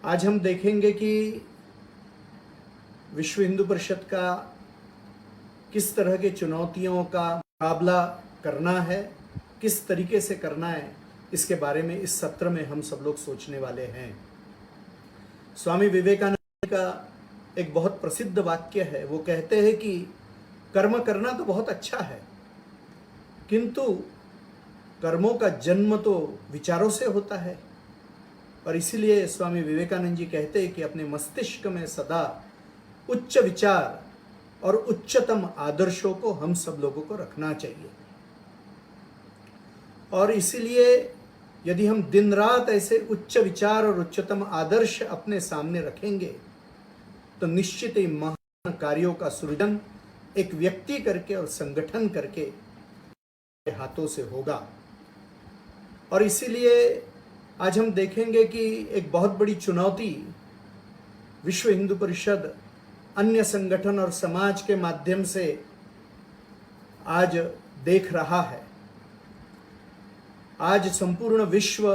आज हम देखेंगे कि विश्व हिंदू परिषद का किस तरह की चुनौतियों का मुकाबला करना है, किस तरीके से करना है, इसके बारे में इस सत्र में हम सब लोग सोचने वाले हैं। स्वामी विवेकानंद का एक बहुत प्रसिद्ध वाक्य है। वो कहते हैं कि कर्म करना तो बहुत अच्छा है, किंतु कर्मों का जन्म तो विचारों से होता है। और इसीलिए स्वामी विवेकानंद जी कहते हैं कि अपने मस्तिष्क में सदा उच्च विचार और उच्चतम आदर्शों को हम सब लोगों को रखना चाहिए। और इसीलिए यदि हम दिन रात ऐसे उच्च विचार और उच्चतम आदर्श अपने सामने रखेंगे तो निश्चित ही महान कार्यों का सृजन एक व्यक्ति करके और संगठन करके हाथों से होगा। और इसीलिए आज हम देखेंगे कि एक बहुत बड़ी चुनौती विश्व हिंदू परिषद अन्य संगठन और समाज के माध्यम से आज देख रहा है। आज संपूर्ण विश्व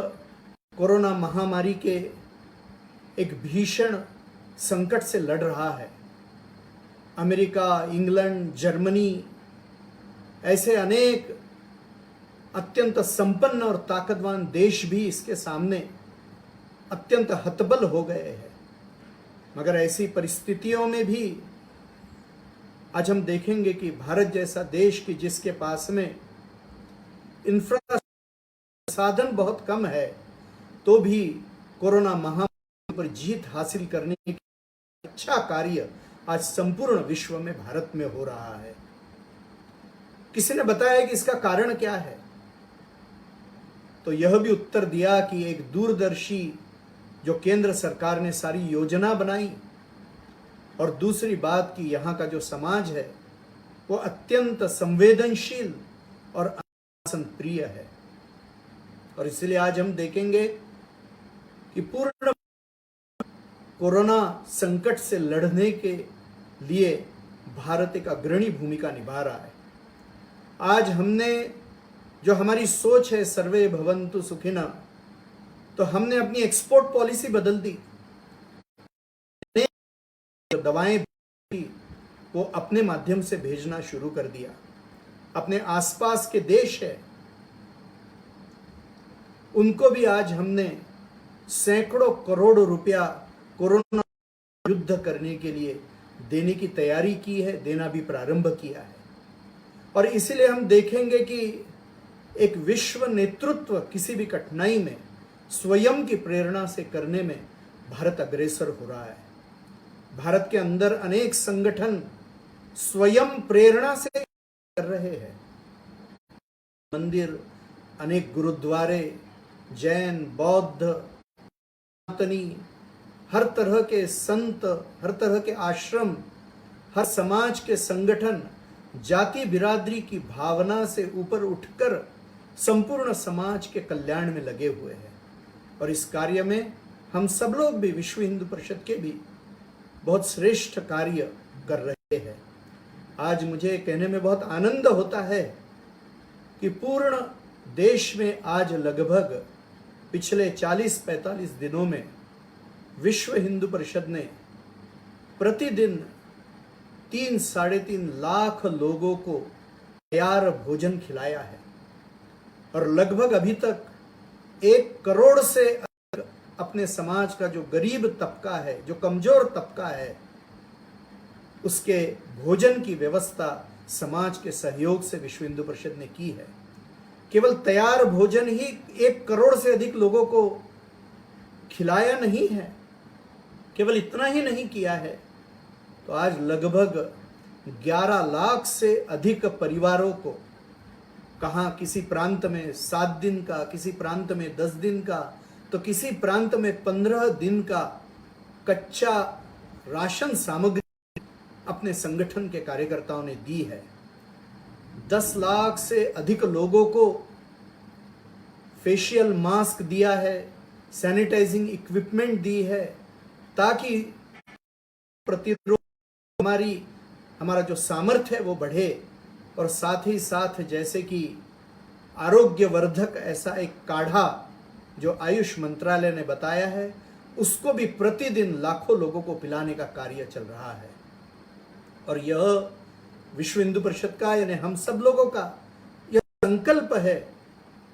कोरोना महामारी के एक भीषण संकट से लड़ रहा है। अमेरिका, इंग्लैंड, जर्मनी ऐसे अनेक अत्यंत संपन्न और ताकतवान देश भी इसके सामने अत्यंत हतबल हो गए हैं। मगर ऐसी परिस्थितियों में भी आज हम देखेंगे कि भारत जैसा देश की जिसके पास में इंफ्रास्ट्रक्चर साधन बहुत कम है, तो भी कोरोना महामारी पर जीत हासिल करने का अच्छा कार्य आज संपूर्ण विश्व में भारत में हो रहा है। किसी ने बताया कि इसका कारण क्या है, तो यह भी उत्तर दिया कि एक दूरदर्शी जो केंद्र सरकार ने सारी योजना बनाई, और दूसरी बात कि यहाँ का जो समाज है वो अत्यंत संवेदनशील और अनुशासन प्रिय है। और इसलिए आज हम देखेंगे कि पूर्ण कोरोना संकट से लड़ने के लिए भारत एक अग्रणी भूमिका निभा रहा है। आज हमने जो हमारी सोच है सर्वे भवन्तु सुखिनः, तो हमने अपनी एक्सपोर्ट पॉलिसी बदल दी। जो दवाएं वो अपने माध्यम से भेजना शुरू कर दिया। अपने आसपास के देश है उनको भी आज हमने सैकड़ों करोड़ रुपया कोरोना युद्ध करने के लिए देने की तैयारी की है, देना भी प्रारंभ किया है। और इसीलिए हम देखेंगे कि एक विश्व नेतृत्व किसी भी कठिनाई में स्वयं की प्रेरणा से करने में भारत अग्रसर हो रहा है। भारत के अंदर अनेक संगठन स्वयं प्रेरणा से कर रहे हैं। मंदिर, अनेक गुरुद्वारे, जैन, बौद्ध, सनातनी, हर तरह के संत, हर तरह के आश्रम, हर समाज के संगठन जाति बिरादरी की भावना से ऊपर उठकर संपूर्ण समाज के कल्याण में लगे हुए हैं। और इस कार्य में हम सब लोग भी, विश्व हिंदू परिषद के भी बहुत श्रेष्ठ कार्य कर रहे हैं। आज मुझे कहने में बहुत आनंद होता है कि पूर्ण देश में आज लगभग पिछले 40-45 दिनों में विश्व हिंदू परिषद ने प्रतिदिन 3-3.5 लाख लोगों को तैयार भोजन खिलाया है। और लगभग अभी तक 1 करोड़ से अपने समाज का जो गरीब तबका है, जो कमजोर तबका है, उसके भोजन की व्यवस्था समाज के सहयोग से विश्व हिंदू परिषद ने की है। केवल तैयार भोजन ही 1 करोड़ से अधिक लोगों को खिलाया नहीं है, केवल इतना ही नहीं किया है, तो आज लगभग 11 लाख से अधिक परिवारों को, कहाँ किसी प्रांत में 7 दिन का, किसी प्रांत में 10 दिन का, तो किसी प्रांत में 15 दिन का कच्चा राशन सामग्री अपने संगठन के कार्यकर्ताओं ने दी है। 10 लाख से अधिक लोगों को फेशियल मास्क दिया है, सैनिटाइजिंग इक्विपमेंट दी है, ताकि प्रतिरोध हमारा जो सामर्थ्य है वो बढ़े। और साथ ही साथ जैसे कि आरोग्यवर्धक ऐसा एक काढ़ा जो आयुष मंत्रालय ने बताया है, उसको भी प्रतिदिन लाखों लोगों को पिलाने का कार्य चल रहा है। और यह विश्व हिंदू परिषद का यानी हम सब लोगों का यह संकल्प है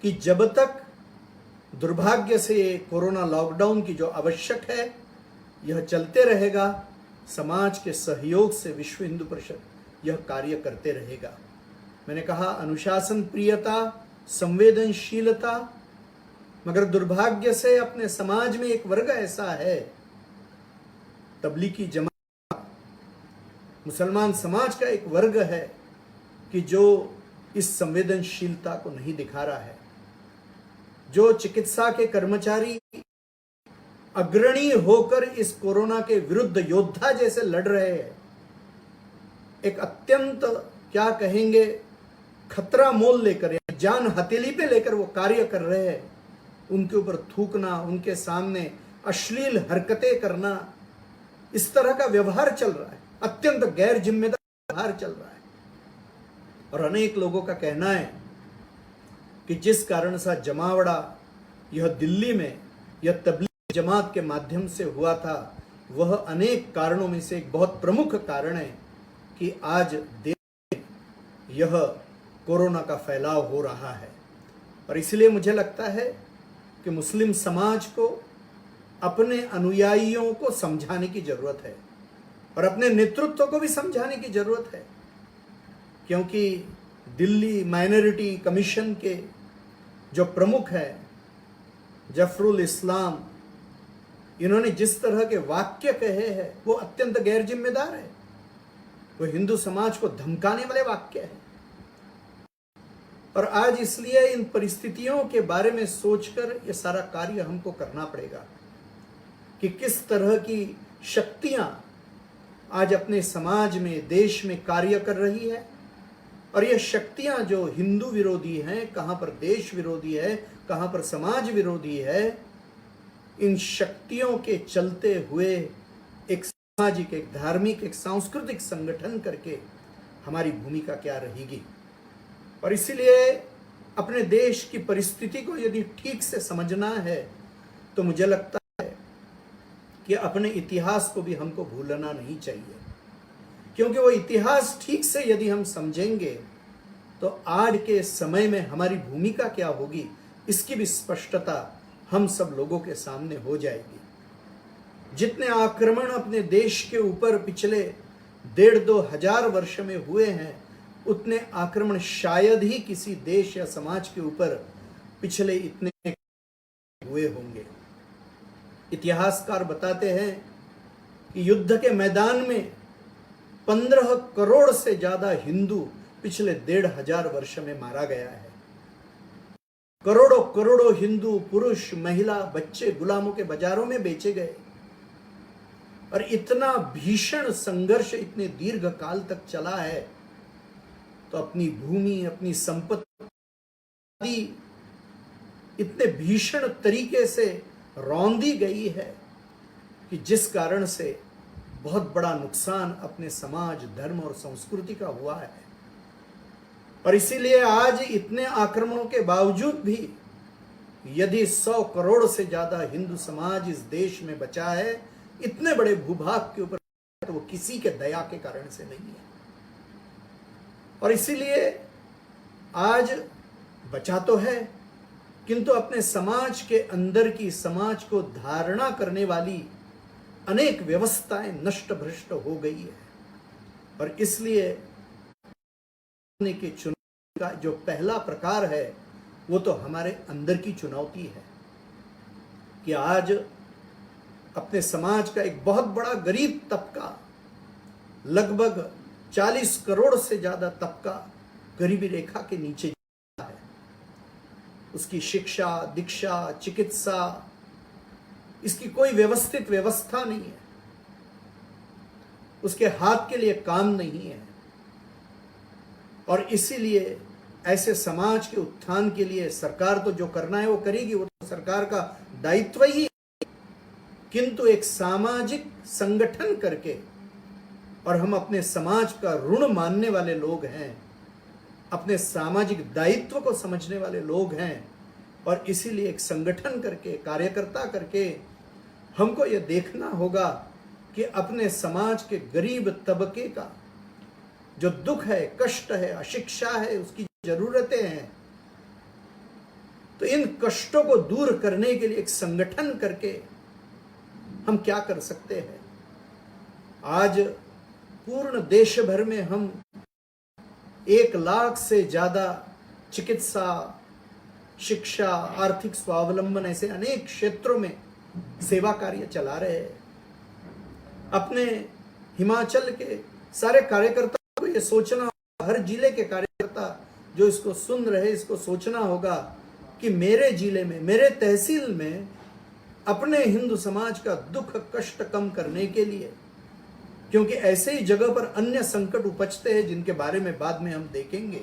कि जब तक दुर्भाग्य से ये कोरोना लॉकडाउन की जो आवश्यक है यह चलते रहेगा, समाज के सहयोग से विश्व हिंदू परिषद यह कार्य करते रहेगा। मैंने कहा अनुशासन प्रियता, संवेदनशीलता, मगर दुर्भाग्य से अपने समाज में एक वर्ग ऐसा है, तबलीगी जमात, मुसलमान समाज का एक वर्ग है कि जो इस संवेदनशीलता को नहीं दिखा रहा है। जो चिकित्सा के कर्मचारी अग्रणी होकर इस कोरोना के विरुद्ध योद्धा जैसे लड़ रहे हैं, एक अत्यंत क्या कहेंगे खतरा मोल लेकर, जान हथेली पे लेकर वो कार्य कर रहे हैं, उनके ऊपर थूकना, उनके सामने अश्लील हरकतें करना, इस तरह का व्यवहार चल रहा है, अत्यंत गैर जिम्मेदार व्यवहार चल रहा है। और अनेक लोगों का कहना है कि जिस कारण सा जमावड़ा यह दिल्ली में यह तबलीगी जमात के माध्यम से हुआ था, वह अनेक कारणों में से एक बहुत प्रमुख कारण है कि आज देश में यह कोरोना का फैलाव हो रहा है। और इसलिए मुझे लगता है कि मुस्लिम समाज को अपने अनुयायियों को समझाने की जरूरत है और अपने नेतृत्व को भी समझाने की जरूरत है, क्योंकि दिल्ली माइनॉरिटी कमीशन के जो प्रमुख है जफरुल इस्लाम, इन्होंने जिस तरह के वाक्य कहे हैं वो अत्यंत गैर जिम्मेदार है, वो हिंदू समाज को धमकाने वाले वाक्य है। और आज इसलिए इन परिस्थितियों के बारे में सोचकर ये सारा कार्य हमको करना पड़ेगा कि किस तरह की शक्तियां आज अपने समाज में, देश में कार्य कर रही है। और ये शक्तियां जो हिंदू विरोधी हैं, कहां पर देश विरोधी है, कहां पर समाज विरोधी है, इन शक्तियों के चलते हुए एक सामाजिक, एक धार्मिक, एक सांस्कृतिक संगठन करके हमारी भूमिका क्या रहेगी। और इसीलिए अपने देश की परिस्थिति को यदि ठीक से समझना है तो मुझे लगता है कि अपने इतिहास को भी हमको भूलना नहीं चाहिए, क्योंकि वो इतिहास ठीक से यदि हम समझेंगे तो आज के समय में हमारी भूमिका क्या होगी इसकी भी स्पष्टता हम सब लोगों के सामने हो जाएगी। जितने आक्रमण अपने देश के ऊपर पिछले 1,500-2 हजार वर्ष में हुए हैं, उतने आक्रमण शायद ही किसी देश या समाज के ऊपर पिछले इतने हुए होंगे। इतिहासकार बताते हैं कि युद्ध के मैदान में 15 करोड़ से ज्यादा हिंदू पिछले 1,500 हजार वर्ष में मारा गया है। करोड़ों करोड़ों हिंदू पुरुष, महिला, बच्चे गुलामों के बाजारों में बेचे गए। और इतना भीषण संघर्ष इतने दीर्घ काल तक चला है, तो अपनी भूमि, अपनी संपत्ति इतने भीषण तरीके से रौंदी गई है कि जिस कारण से बहुत बड़ा नुकसान अपने समाज, धर्म और संस्कृति का हुआ है। और इसीलिए आज इतने आक्रमणों के बावजूद भी यदि 100 करोड़ से ज्यादा हिंदू समाज इस देश में बचा है, इतने बड़े भूभाग के ऊपर, तो वो किसी के दया के कारण से नहीं है। और इसीलिए आज बचा तो है, किंतु अपने समाज के अंदर की, समाज को धारणा करने वाली अनेक व्यवस्थाएं नष्ट भ्रष्ट हो गई है। और इसलिए के चुनौती का जो पहला प्रकार है वो तो हमारे अंदर की चुनौती है कि आज अपने समाज का एक बहुत बड़ा गरीब तबका, लगभग 40 करोड़ से ज्यादा तबका गरीबी रेखा के नीचे है। उसकी शिक्षा, दीक्षा, चिकित्सा, इसकी कोई व्यवस्थित व्यवस्था नहीं है, उसके हाथ के लिए काम नहीं है। और इसीलिए ऐसे समाज के उत्थान के लिए सरकार तो जो करना है वो करेगी, वो तो सरकार का दायित्व ही है। किंतु एक सामाजिक संगठन करके, और हम अपने समाज का ऋण मानने वाले लोग हैं, अपने सामाजिक दायित्व को समझने वाले लोग हैं, और इसीलिए एक संगठन करके, कार्यकर्ता करके हमको यह देखना होगा कि अपने समाज के गरीब तबके का जो दुख है, कष्ट है, अशिक्षा है, उसकी जरूरतें हैं, तो इन कष्टों को दूर करने के लिए एक संगठन करके हम क्या कर सकते हैं। आज पूर्ण देश भर में हम 1 लाख से ज्यादा चिकित्सा, शिक्षा, आर्थिक स्वावलंबन ऐसे अनेक क्षेत्रों में सेवा कार्य चला रहे हैं। अपने हिमाचल के सारे कार्यकर्ताओं को यह सोचना होगा, हर जिले के कार्यकर्ता जो इसको सुन रहे, इसको सोचना होगा कि मेरे जिले में, मेरे तहसील में अपने हिंदू समाज का दुख कष्ट कम करने के लिए, क्योंकि ऐसे ही जगह पर अन्य संकट उपजते हैं जिनके बारे में बाद में हम देखेंगे,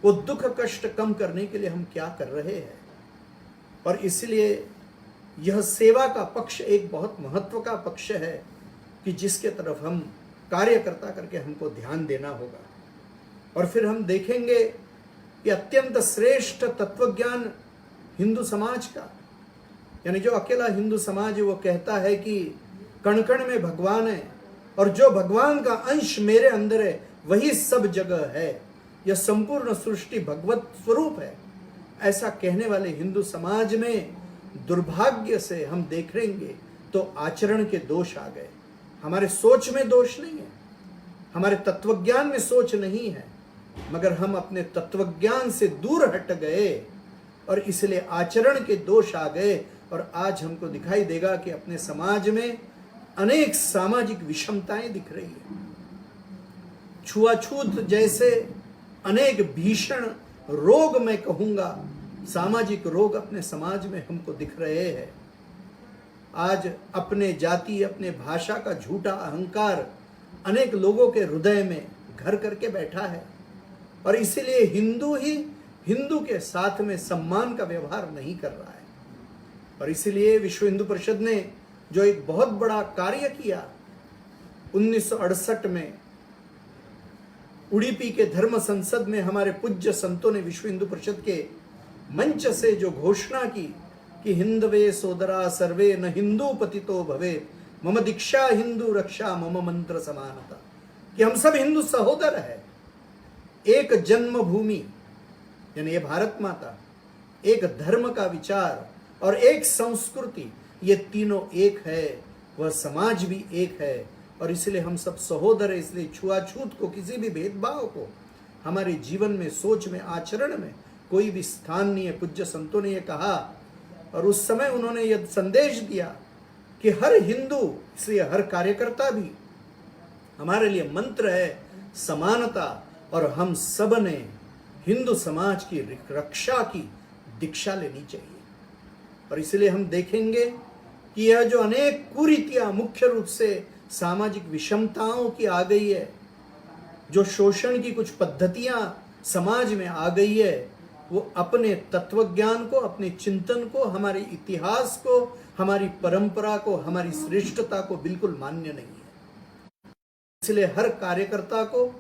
वो दुख कष्ट कम करने के लिए हम क्या कर रहे हैं। और इसलिए यह सेवा का पक्ष एक बहुत महत्व का पक्ष है कि जिसके तरफ हम कार्यकर्ता करके हमको ध्यान देना होगा। और फिर हम देखेंगे कि अत्यंत श्रेष्ठ तत्वज्ञान हिंदू समाज का, यानी जो अकेला हिंदू समाज है, वो कहता है कि कण कण में भगवान है और जो भगवान का अंश मेरे अंदर है वही सब जगह है, यह संपूर्ण सृष्टि भगवत स्वरूप है। ऐसा कहने वाले हिंदू समाज में दुर्भाग्य से हम देखेंगे तो आचरण के दोष आ गए। हमारे सोच में दोष नहीं है, हमारे तत्वज्ञान में सोच नहीं है, मगर हम अपने तत्वज्ञान से दूर हट गए और इसलिए आचरण के दोष आ गए। और आज हमको दिखाई देगा कि अपने समाज में अनेक सामाजिक विषमताएं दिख रही है। छुआछूत जैसे अनेक भीषण रोग, मैं कहूंगा सामाजिक रोग अपने समाज में हमको दिख रहे हैं। आज अपने जाति, अपने भाषा का झूठा अहंकार अनेक लोगों के हृदय में घर करके बैठा है और इसीलिए हिंदू ही हिंदू के साथ में सम्मान का व्यवहार नहीं कर रहा है। और इसीलिए विश्व हिंदू परिषद ने जो एक बहुत बड़ा कार्य किया 1968 में उडुपी के धर्म संसद में, हमारे पूज्य संतों ने विश्व हिंदू परिषद के मंच से जो घोषणा की कि हिंदवे सोदरा सर्वे न हिंदू पतितो भवे, मम दीक्षा हिंदू रक्षा मम मंत्र समानता, कि हम सब हिंदू सहोदर है। एक जन्मभूमि यानी ये भारत माता, एक धर्म का विचार और एक संस्कृति, ये तीनों एक है, वह समाज भी एक है। और इसलिए हम सब सहोदर है। इसलिए छुआछूत को, किसी भी भेदभाव को हमारे जीवन में, सोच में, आचरण में कोई भी स्थान नहीं है। पूज्य संतों ने यह कहा और उस समय उन्होंने यह संदेश दिया कि हर हिंदू, इसलिए हर कार्यकर्ता भी, हमारे लिए मंत्र है समानता और हम सब ने हिंदू समाज की रक्षा की दीक्षा लेनी चाहिए। और इसलिए हम देखेंगे कि यह जो अनेक कुरीतियां मुख्य रूप से सामाजिक विषमताओं की आ गई है, जो शोषण की कुछ पद्धतियां समाज में आ गई है, वो अपने तत्वज्ञान को, अपने चिंतन को, हमारे इतिहास को, हमारी परंपरा को, हमारी श्रेष्ठता को बिल्कुल मान्य नहीं है। इसलिए हर कार्यकर्ता को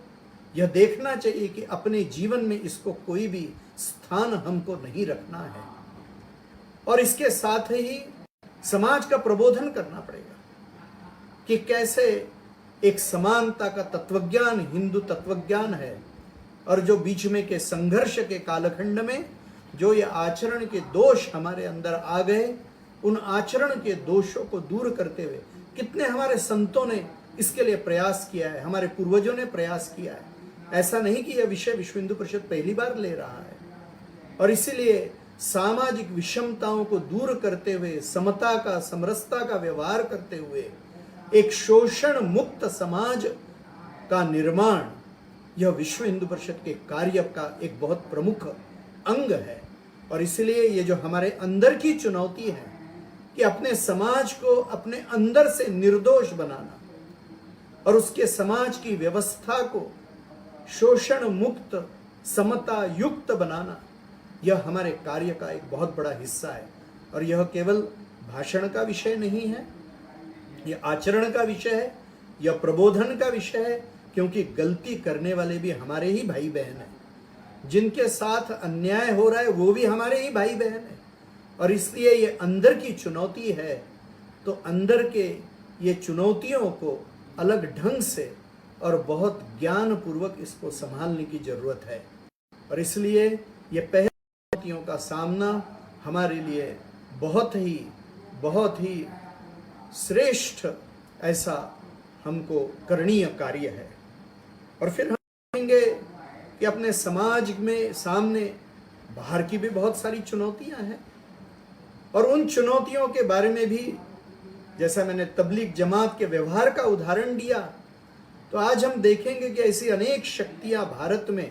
यह देखना चाहिए कि अपने जीवन में इसको कोई भी स्थान हमको नहीं रखना है। और इसके साथ ही समाज का प्रबोधन करना पड़ेगा कि कैसे एक समानता का तत्वज्ञान हिंदू तत्वज्ञान है और जो बीच में के संघर्ष के कालखंड में जो ये आचरण के दोष हमारे अंदर आ गए, उन आचरण के दोषों को दूर करते हुए कितने हमारे संतों ने इसके लिए प्रयास किया है, हमारे पूर्वजों ने प्रयास किया है। ऐसा नहीं कि यह विषय विश्व हिंदू परिषद पहली बार ले रहा है। और इसीलिए सामाजिक विषमताओं को दूर करते हुए, समता का, समरसता का व्यवहार करते हुए एक शोषण मुक्त समाज का निर्माण, यह विश्व हिंदू परिषद के कार्य का एक बहुत प्रमुख अंग है। और इसलिए ये जो हमारे अंदर की चुनौती है कि अपने समाज को अपने अंदर से निर्दोष बनाना और उसके समाज की व्यवस्था को शोषण मुक्त, समता युक्त बनाना, यह हमारे कार्य का एक बहुत बड़ा हिस्सा है। और यह केवल भाषण का विषय नहीं है, यह आचरण का विषय है, यह प्रबोधन का विषय है, क्योंकि गलती करने वाले भी हमारे ही भाई बहन हैं, जिनके साथ अन्याय हो रहा है वो भी हमारे ही भाई बहन हैं। और इसलिए ये अंदर की चुनौती है तो अंदर के ये चुनौतियों को अलग ढंग से और बहुत ज्ञान पूर्वक इसको संभालने की जरूरत है। और इसलिए ये पहली चुनौतियों का सामना हमारे लिए बहुत ही श्रेष्ठ ऐसा हमको करणीय कार्य है। और फिर हम देखेंगे कि अपने समाज में सामने बाहर की भी बहुत सारी चुनौतियां हैं, और उन चुनौतियों के बारे में भी, जैसा मैंने तबलीग जमात के व्यवहार का उदाहरण दिया, तो आज हम देखेंगे कि ऐसी अनेक शक्तियां भारत में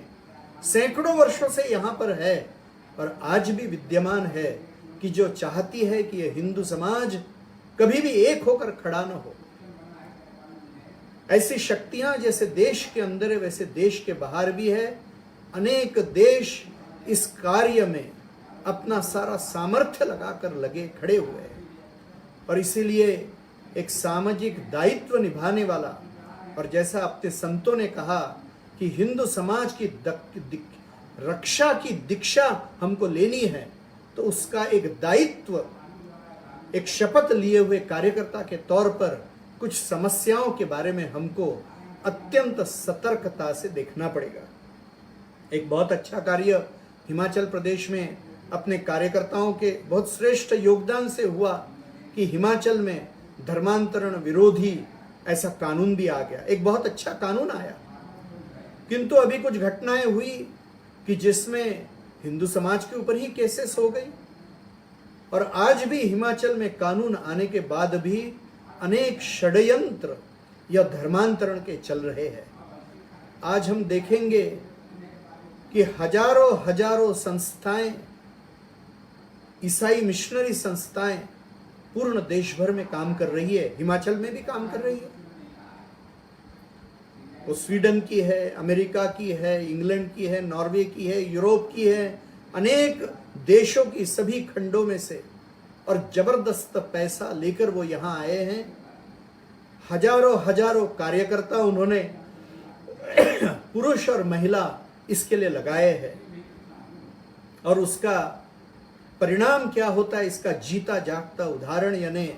सैकड़ों वर्षों से यहां पर है और आज भी विद्यमान है, कि जो चाहती है कि यह हिंदू समाज कभी भी एक होकर खड़ा न हो। ऐसी शक्तियां जैसे देश के अंदर है वैसे देश के बाहर भी है। अनेक देश इस कार्य में अपना सारा सामर्थ्य लगाकर खड़े हुए हैं, और इसीलिए एक सामाजिक दायित्व निभाने वाला, और जैसा अपने संतों ने कहा कि हिंदू समाज की रक्षा की दीक्षा हमको लेनी है, तो उसका एक दायित्व, एक शपथ लिए हुए कार्यकर्ता के तौर पर कुछ समस्याओं के बारे में हमको अत्यंत सतर्कता से देखना पड़ेगा। एक बहुत अच्छा कार्य हिमाचल प्रदेश में अपने कार्यकर्ताओं के बहुत श्रेष्ठ योगदान से हुआ कि हिमाचल में धर्मांतरण विरोधी ऐसा कानून भी आ गया। एक बहुत अच्छा कानून आया, किंतु अभी कुछ घटनाएं हुई कि जिसमें हिंदू समाज के ऊपर ही केसेस हो गई, और आज भी हिमाचल में कानून आने के बाद भी अनेक षड्यंत्र या धर्मांतरण के चल रहे हैं। आज हम देखेंगे कि हजारों संस्थाएं, ईसाई मिशनरी संस्थाएं पूर्ण देश भर में काम कर रही है, हिमाचल में भी काम कर रही है। वो स्वीडन की है, अमेरिका की है, इंग्लैंड की है, नॉर्वे की है, यूरोप की है, अनेक देशों की सभी खंडों में से, और जबरदस्त पैसा लेकर वो यहां आए हैं। हजारों कार्यकर्ता उन्होंने पुरुष और महिला इसके लिए लगाए हैं, और उसका परिणाम क्या होता है इसका जीता जागता उदाहरण, यानी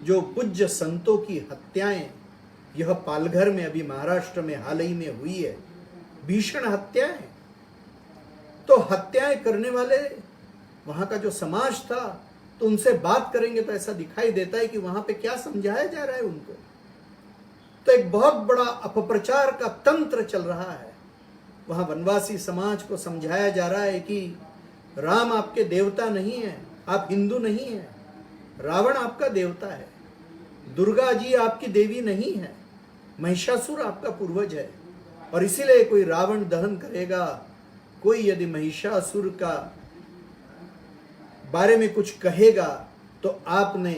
जो पूज्य संतों की हत्याएं, यह पालघर में अभी महाराष्ट्र में हाल ही में हुई है, भीषण हत्याएं। तो हत्याएं करने वाले वहां का जो समाज था, तो उनसे बात करेंगे तो ऐसा दिखाई देता है कि वहां पे क्या समझाया जा रहा है उनको। तो एक बहुत बड़ा अपप्रचार का तंत्र चल रहा है। वहां वनवासी समाज को समझाया जा रहा है कि राम आपके देवता नहीं है, आप हिंदू नहीं है, रावण आपका देवता है, दुर्गा जी आपकी देवी नहीं है, महिषासुर आपका पूर्वज है, और इसीलिए कोई रावण दहन करेगा, कोई यदि महिषासुर का बारे में कुछ कहेगा, तो आपने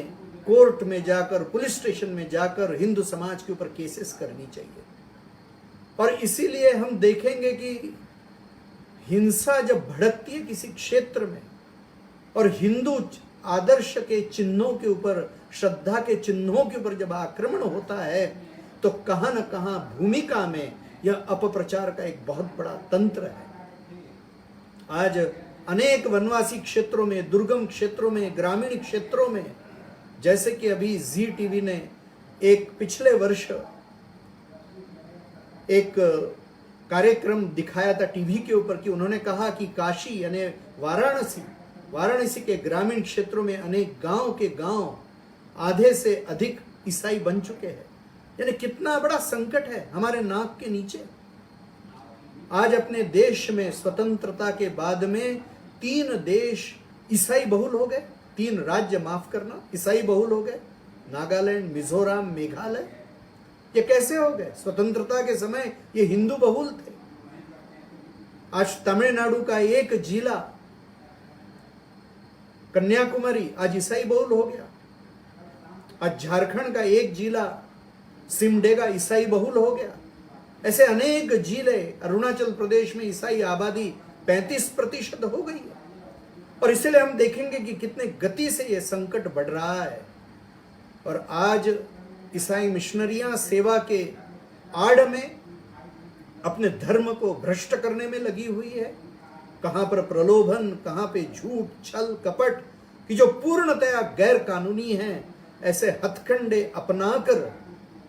कोर्ट में जाकर, पुलिस स्टेशन में जाकर हिंदू समाज के ऊपर केसेस करनी चाहिए। और इसीलिए हम देखेंगे कि हिंसा जब भड़कती है किसी क्षेत्र में, और हिंदू आदर्श के चिन्हों के ऊपर, श्रद्धा के चिन्हों के ऊपर जब आक्रमण होता है, तो कहां न कहां भूमिका में यह अपप्रचार का एक बहुत बड़ा तंत्र है। आज अनेक वनवासी क्षेत्रों में, दुर्गम क्षेत्रों में, ग्रामीण क्षेत्रों में, जैसे कि अभी जी टीवी ने एक पिछले वर्ष एक कार्यक्रम दिखाया था टीवी के ऊपर, कि उन्होंने कहा कि काशी यानी वाराणसी के ग्रामीण क्षेत्रों में अनेक गांव के गांव आधे से अधिक ईसाई बन चुके हैं। यानी कितना बड़ा संकट है हमारे नाक के नीचे। आज अपने देश में स्वतंत्रता के बाद में 3 देश ईसाई बहुल हो गए, 3 राज्य माफ करना ईसाई बहुल हो गए, नागालैंड, मिजोरम, मेघालय। ये कैसे हो गए? स्वतंत्रता के समय ये हिंदू बहुल थे। आज तमिलनाडु का एक जिला कन्याकुमारी आज ईसाई बहुल हो गया। आज झारखंड का एक जिला सिमडेगा ईसाई बहुल हो गया। ऐसे अनेक जिले, अरुणाचल प्रदेश में ईसाई आबादी 35% हो गई है। और इसलिए हम देखेंगे कि कितने गति से यह संकट बढ़ रहा है। और आज ईसाई मिशनरियां सेवा के आड़ में अपने धर्म को भ्रष्ट करने में लगी हुई है। कहां पर प्रलोभन, कहां पे झूठ, छल, कपट, कि जो पूर्णतया गैर कानूनी है, ऐसे हथकंडे अपनाकर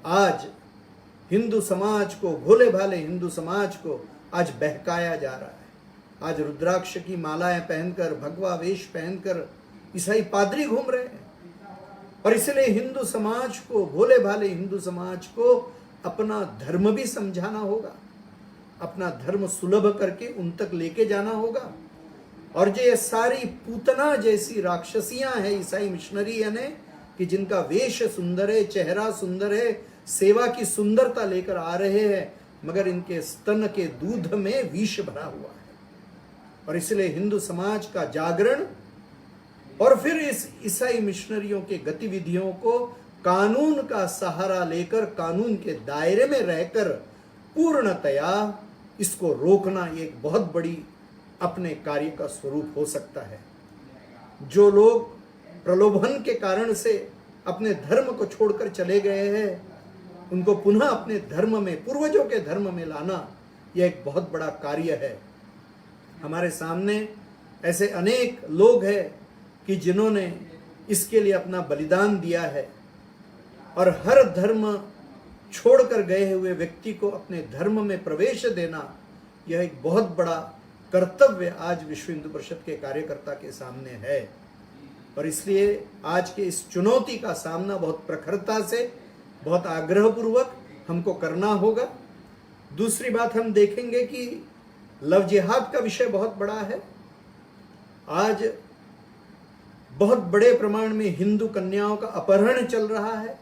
आज हिंदू समाज को, भोले भाले हिंदू समाज को आज बहकाया जा रहा है। आज रुद्राक्ष की मालाएं पहनकर, भगवा वेश पहनकर ईसाई पादरी घूम रहे हैं। और इसलिए हिंदू समाज को, भोले भाले हिंदू समाज को अपना धर्म भी समझाना होगा, अपना धर्म सुलभ करके उन तक लेके जाना होगा। और जो ये सारी पूतना जैसी राक्षसियां हैं ईसाई मिशनरी यानी कि जिनका वेश सुंदर है, चेहरा सुंदर है, सेवा की सुंदरता लेकर आ रहे हैं, मगर इनके स्तन के दूध में विष भरा हुआ है। और इसलिए हिंदू समाज का जागरण और फिर इस ईसाई मिशनरियों के गतिविधियों को कानून का सहारा लेकर, कानून के दायरे में रहकर पूर्णतया इसको रोकना एक बहुत बड़ी अपने कार्य का स्वरूप हो सकता है। जो लोग प्रलोभन के कारण से अपने धर्म को छोड़कर चले गए हैं, उनको पुनः अपने धर्म में, पूर्वजों के धर्म में लाना यह एक बहुत बड़ा कार्य है। हमारे सामने ऐसे अनेक लोग हैं कि जिन्होंने इसके लिए अपना बलिदान दिया है। और हर धर्म छोड़कर गए हुए व्यक्ति को अपने धर्म में प्रवेश देना यह एक बहुत बड़ा कर्तव्य आज विश्व हिंदू परिषद के कार्यकर्ता के सामने है। और इसलिए आज के इस चुनौती का सामना बहुत प्रखरता से, बहुत आग्रहपूर्वक हमको करना होगा। दूसरी बात हम देखेंगे कि लव जिहाद का विषय बहुत बड़ा है। आज बहुत बड़े प्रमाण में हिंदू कन्याओं का अपहरण चल रहा है।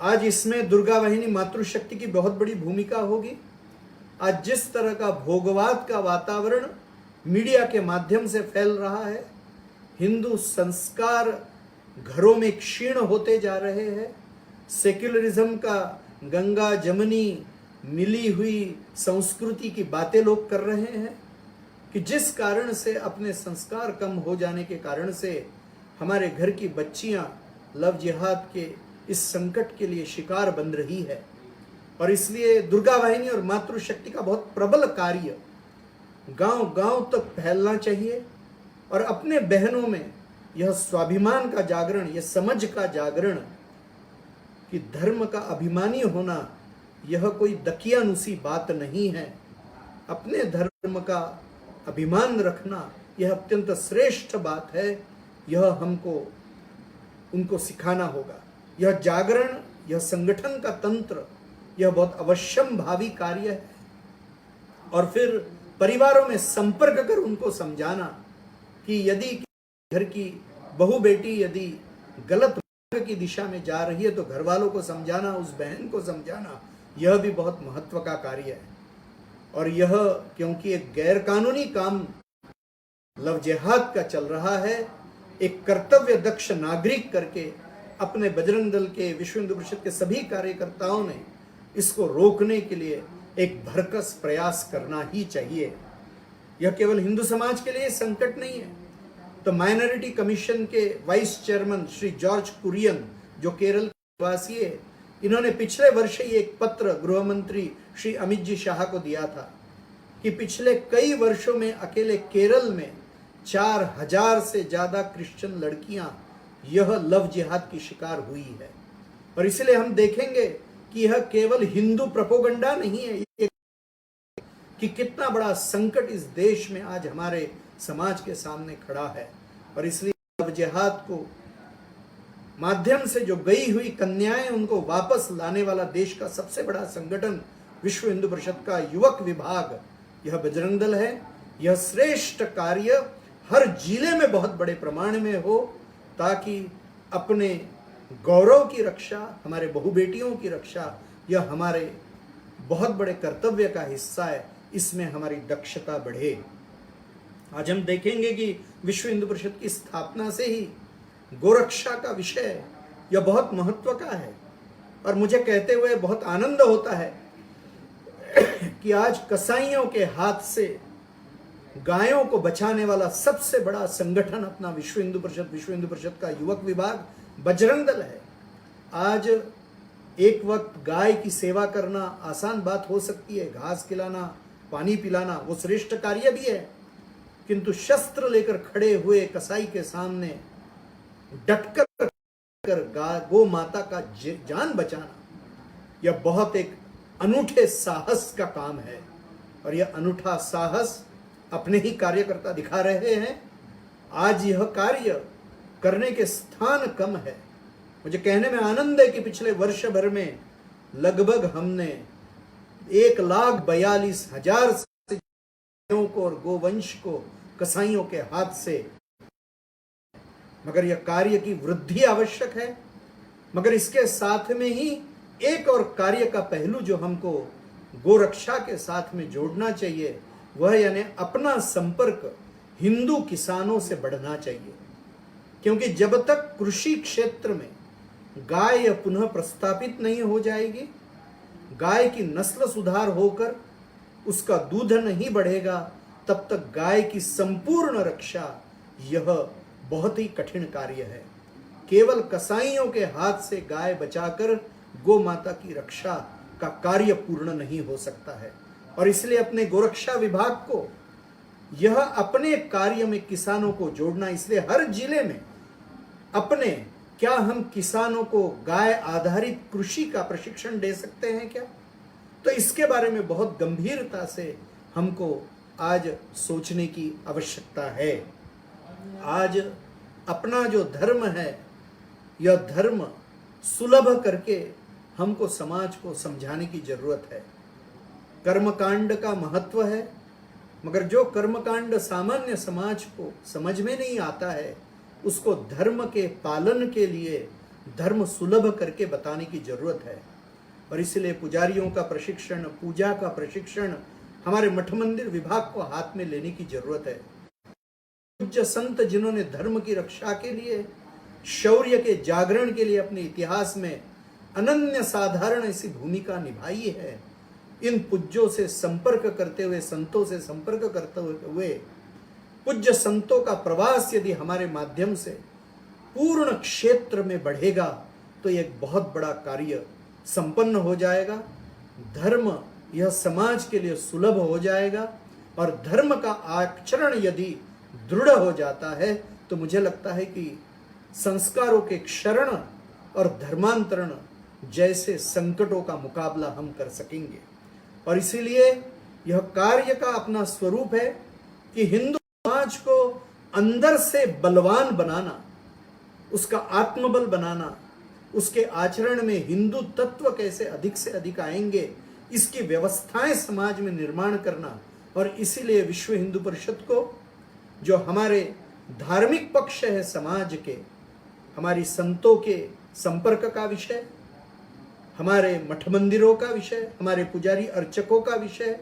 आज इसमें दुर्गा वाहिनी मातृशक्ति की बहुत बड़ी भूमिका होगी। आज जिस तरह का भोगवाद का वातावरण मीडिया के माध्यम से फैल रहा है, हिंदू संस्कार घरों में क्षीण होते जा रहे हैं, सेक्युलरिज्म का गंगा जमनी मिली हुई संस्कृति की बातें लोग कर रहे हैं, कि जिस कारण से अपने संस्कार कम हो जाने के कारण से हमारे घर की बच्चियां लव जिहाद के इस संकट के लिए शिकार बन रही है। और इसलिए दुर्गा वाहिनी और मातृशक्ति का बहुत प्रबल कार्य गांव गांव तक फैलना चाहिए। और अपने बहनों में यह स्वाभिमान का जागरण, यह समझ का जागरण कि धर्म का अभिमानी होना यह कोई दकियानुसी बात नहीं है। अपने धर्म का अभिमान रखना यह अत्यंत श्रेष्ठ बात है। यह हमको उनको सिखाना होगा। यह जागरण, यह संगठन का तंत्र, यह बहुत अवश्यम भावी कार्य है। और फिर परिवारों में संपर्क कर उनको समझाना कि यदि घर की बहू बेटी यदि गलत मार्ग की दिशा में जा रही है तो घर वालों को समझाना, उस बहन को समझाना, यह भी बहुत महत्व का कार्य है। और यह क्योंकि एक गैर कानूनी काम लव जिहाद का चल रहा है, एक कर्तव्य दक्ष नागरिक करके अपने बजरंग दल के, विश्व हिंदू परिषद के सभी कार्यकर्ताओं ने इसको रोकने के लिए एक भरकस प्रयास करना ही चाहिए। यह केवल हिंदू समाज के लिए संकट नहीं है। तो माइनॉरिटी कमीशन के वाइस चेयरमैन श्री जॉर्ज कुरियन, जो केरल के निवासी है, इन्होंने पिछले वर्ष ही एक पत्र गृह मंत्री श्री अमित जी शाह को दिया था कि पिछले कई वर्षों में अकेले केरल में 4000 से ज्यादा क्रिश्चियन लड़कियां यह लव जिहाद की शिकार हुई है। और इसलिए हम देखेंगे कि यह केवल हिंदू प्रोपेगेंडा नहीं है, कि कितना बड़ा संकट इस देश में आज हमारे समाज के सामने खड़ा है। और इसलिए लव जिहाद को माध्यम से जो गई हुई कन्याएं उनको वापस लाने वाला देश का सबसे बड़ा संगठन विश्व हिंदू परिषद का युवक विभाग, यह बजरंग दल है। यह श्रेष्ठ कार्य हर जिले में बहुत बड़े प्रमाण में हो, ताकि अपने गौरव की रक्षा, हमारे बहु बेटियों की रक्षा, यह हमारे बहुत बड़े कर्तव्य का हिस्सा है। इसमें हमारी दक्षता बढ़े। आज हम देखेंगे कि विश्व हिंदू परिषद की स्थापना से ही गोरक्षा का विषय यह बहुत महत्व का है। और मुझे कहते हुए बहुत आनंद होता है कि आज कसाईयों के हाथ से गायों को बचाने वाला सबसे बड़ा संगठन अपना विश्व हिंदू परिषद का युवक विभाग बजरंग दल है। आज एक वक्त गाय की सेवा करना आसान बात हो सकती है, घास खिलाना, पानी पिलाना वो श्रेष्ठ कार्य भी है, किंतु शस्त्र लेकर खड़े हुए कसाई के सामने डटकर गो माता का जान बचाना, यह बहुत एक अनूठे साहस का काम है। और यह अनूठा साहस अपने ही कार्यकर्ता दिखा रहे हैं। आज यह कार्य करने के स्थान कम है। मुझे कहने में आनंद है कि पिछले वर्ष भर में लगभग हमने 1,42,000 को और गोवंश को कसाईयों के हाथ से, मगर यह कार्य की वृद्धि आवश्यक है। मगर इसके साथ में ही एक और कार्य का पहलू जो हमको गोरक्षा के साथ में जोड़ना चाहिए, वह यानी अपना संपर्क हिंदू किसानों से बढ़ना चाहिए। क्योंकि जब तक कृषि क्षेत्र में गाय पुनः प्रस्थापित नहीं हो जाएगी, गाय की नस्ल सुधार होकर उसका दूध नहीं बढ़ेगा, तब तक गाय की संपूर्ण रक्षा यह बहुत ही कठिन कार्य है। केवल कसाईयों के हाथ से गाय बचाकर गो माता की रक्षा का कार्य पूर्ण नहीं हो सकता है। और इसलिए अपने गोरक्षा विभाग को यह अपने कार्य में किसानों को जोड़ना, इसलिए हर जिले में अपने, क्या हम किसानों को गाय आधारित कृषि का प्रशिक्षण दे सकते हैं क्या? तो इसके बारे में बहुत गंभीरता से हमको आज सोचने की आवश्यकता है। आज अपना जो धर्म है, यह धर्म सुलभ करके हमको समाज को समझाने की जरूरत है। कर्मकांड का महत्व है, मगर जो कर्मकांड सामान्य समाज को समझ में नहीं आता है, उसको धर्म के पालन के लिए धर्म सुलभ करके बताने की जरूरत है। और इसलिए पुजारियों का प्रशिक्षण, पूजा का प्रशिक्षण हमारे मठ मंदिर विभाग को हाथ में लेने की जरूरत है। पूज्य संत जिन्होंने धर्म की रक्षा के लिए, शौर्य के जागरण के लिए अपने इतिहास में अनन्य साधारण ऐसी भूमिका निभाई है, इन पूज्यों से संपर्क करते हुए, संतों से संपर्क करते हुए, पूज्य संतों का प्रवास यदि हमारे माध्यम से पूर्ण क्षेत्र में बढ़ेगा तो एक बहुत बड़ा कार्य संपन्न हो जाएगा। धर्म यह समाज के लिए सुलभ हो जाएगा। और धर्म का आचरण यदि दृढ़ हो जाता है तो मुझे लगता है कि संस्कारों के क्षरण और धर्मांतरण जैसे संकटों का मुकाबला हम कर सकेंगे। और इसीलिए यह कार्य का अपना स्वरूप है कि हिंदू समाज को अंदर से बलवान बनाना, उसका आत्मबल बनाना, उसके आचरण में हिंदू तत्व कैसे अधिक से अधिक आएंगे, इसकी व्यवस्थाएं समाज में निर्माण करना। और इसीलिए विश्व हिंदू परिषद को, जो हमारे धार्मिक पक्ष है समाज के, हमारी संतों के संपर्क का विषय, हमारे मठ मंदिरों का विषय, हमारे पुजारी अर्चकों का विषय,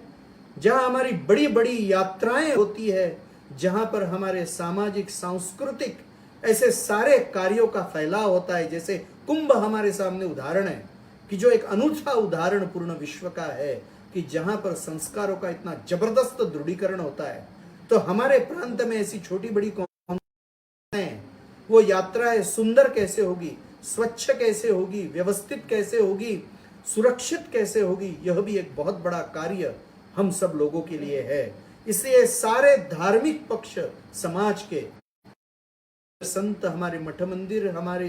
जहां हमारी बड़ी बड़ी यात्राएं होती है, जहां पर हमारे सामाजिक सांस्कृतिक ऐसे सारे कार्यों का फैलाव होता है। जैसे कुंभ हमारे सामने उदाहरण है कि जो एक अनूठा उदाहरण पूर्ण विश्व का है कि जहां पर संस्कारों का इतना जबरदस्त दृढ़ीकरण होता है। तो हमारे प्रांत में ऐसी छोटी बड़ी कौन है, वो यात्राएं सुंदर कैसे होगी, स्वच्छ कैसे होगी, व्यवस्थित कैसे होगी, सुरक्षित कैसे होगी, यह भी एक बहुत बड़ा कार्य हम सब लोगों के लिए है। इसलिए सारे धार्मिक पक्ष समाज के संत, हमारे मठ मंदिर, हमारे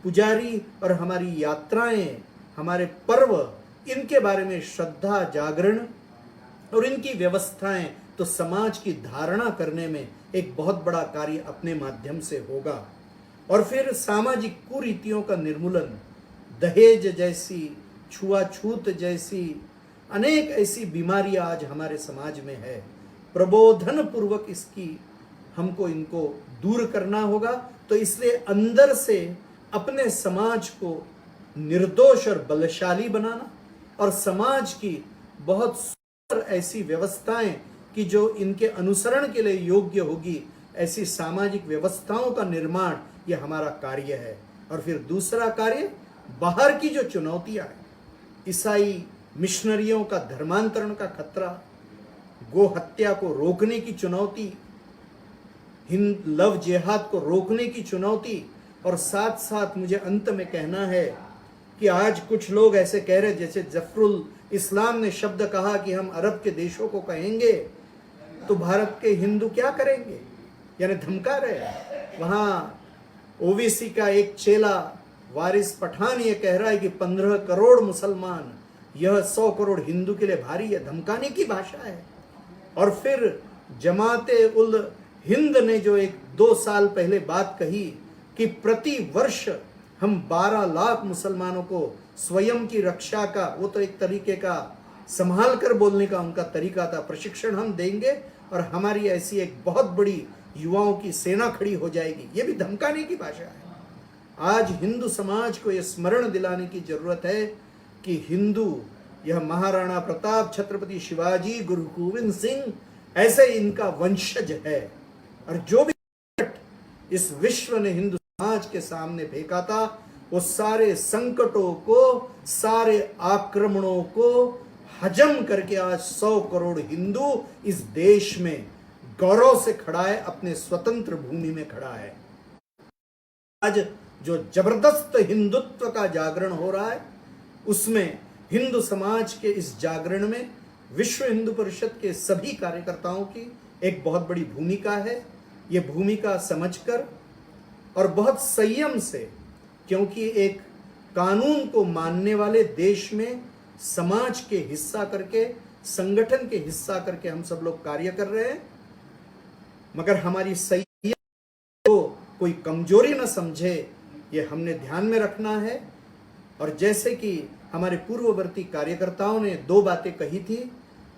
पुजारी और हमारी यात्राएं, हमारे पर्व, इनके बारे में श्रद्धा जागरण और इनकी व्यवस्थाएं तो समाज की धारणा करने में एक बहुत बड़ा कार्य अपने माध्यम से होगा। और फिर सामाजिक कुरीतियों का निर्मूलन, दहेज जैसी, छुआछूत जैसी अनेक ऐसी बीमारियां आज हमारे समाज में है, प्रबोधन पूर्वक इसकी हमको इनको दूर करना होगा। तो इसलिए अंदर से अपने समाज को निर्दोष और बलशाली बनाना और समाज की बहुत सुंदर ऐसी व्यवस्थाएं कि जो इनके अनुसरण के लिए योग्य होगी, ऐसी सामाजिक व्यवस्थाओं का निर्माण यह हमारा कार्य है। और फिर दूसरा कार्य, बाहर की जो चुनौतियां हैं, ईसाई मिशनरियों का धर्मांतरण का खतरा, गो हत्या को रोकने की चुनौती, हिंद लव जिहाद को रोकने की चुनौती, और साथ साथ मुझे अंत में कहना है कि आज कुछ लोग ऐसे कह रहे, जैसे जफरुल इस्लाम ने शब्द कहा कि हम अरब के देशों को कहेंगे तो भारत के हिंदू क्या करेंगे, यानी धमका रहे। वहाँ ओवीसी का एक चेला वारिस पठान ये कह रहा है कि 15 करोड़ मुसलमान, यह 100 करोड़ हिंदू के लिए भारी है, धमकाने की भाषा है। और फिर जमाते उल हिंद ने जो 2 साल पहले बात कही कि प्रति वर्ष हम 12 लाख मुसलमानों को स्वयं की रक्षा का, वो तो एक तरीके का संभाल कर बोलने का उनका तरीका था, प्रशिक्षण हम देंगे और हमारी ऐसी एक बहुत बड़ी युवाओं की सेना खड़ी हो जाएगी, ये भी धमकाने की भाषा है। आज हिंदू समाज को यह स्मरण दिलाने की जरूरत है कि हिंदू, यह महाराणा प्रताप, छत्रपति शिवाजी, गुरु गोविंद सिंह, ऐसे इनका वंशज है। और जो भी इस विश्व ने हिंदू समाज के सामने फेंका था, वो सारे संकटों को, सारे आक्रमणों को हजम करके आज 100 करोड़ हिंदू इस देश में गौरव से खड़ा है, अपने स्वतंत्र भूमि में खड़ा है। आज जो जबरदस्त हिंदुत्व का जागरण हो रहा है, उसमें हिंदू समाज के इस जागरण में विश्व हिंदू परिषद के सभी कार्यकर्ताओं की एक बहुत बड़ी भूमिका है। ये भूमिका समझकर और बहुत संयम से, क्योंकि एक कानून को मानने वाले देश में समाज के हिस्सा करके, संगठन के हिस्सा करके हम सब लोग कार्य कर रहे हैं, मगर हमारी संयम को कोई कमजोरी न समझे, ये हमने ध्यान में रखना है। और जैसे कि हमारे पूर्ववर्ती कार्यकर्ताओं ने 2 बातें कही थी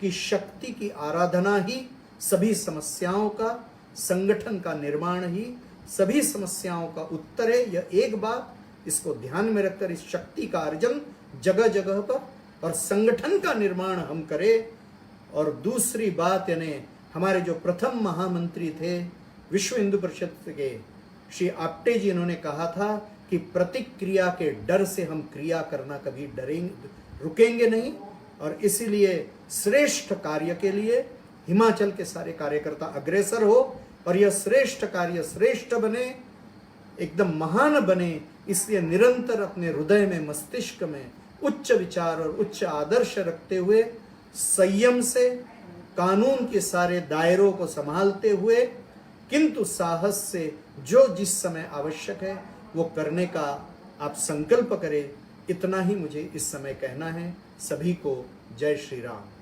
कि शक्ति की आराधना ही सभी समस्याओं का, संगठन का निर्माण ही सभी समस्याओं का उत्तर है। यह एक बात, इसको ध्यान में रखकर इस शक्ति का अर्जन जगह जगह पर और संगठन का निर्माण हम करें। और दूसरी बात, यानी हमारे जो प्रथम महामंत्री थे विश्व हिंदू परिषद के श्री आप्टे जी, इन्होंने कहा था कि प्रतिक्रिया के डर से हम क्रिया करना कभी रुकेंगे नहीं। और इसीलिए श्रेष्ठ कार्य के लिए हिमाचल के सारे कार्यकर्ता अग्रसर हो और यह श्रेष्ठ कार्य श्रेष्ठ बने, एकदम महान बने, इसलिए निरंतर अपने हृदय में, मस्तिष्क में उच्च विचार और उच्च आदर्श रखते हुए, संयम से, कानून के सारे दायरों को संभालते हुए, किंतु साहस से जो जिस समय आवश्यक है वो करने का आप संकल्प करें। इतना ही मुझे इस समय कहना है। सभी को जय श्री राम।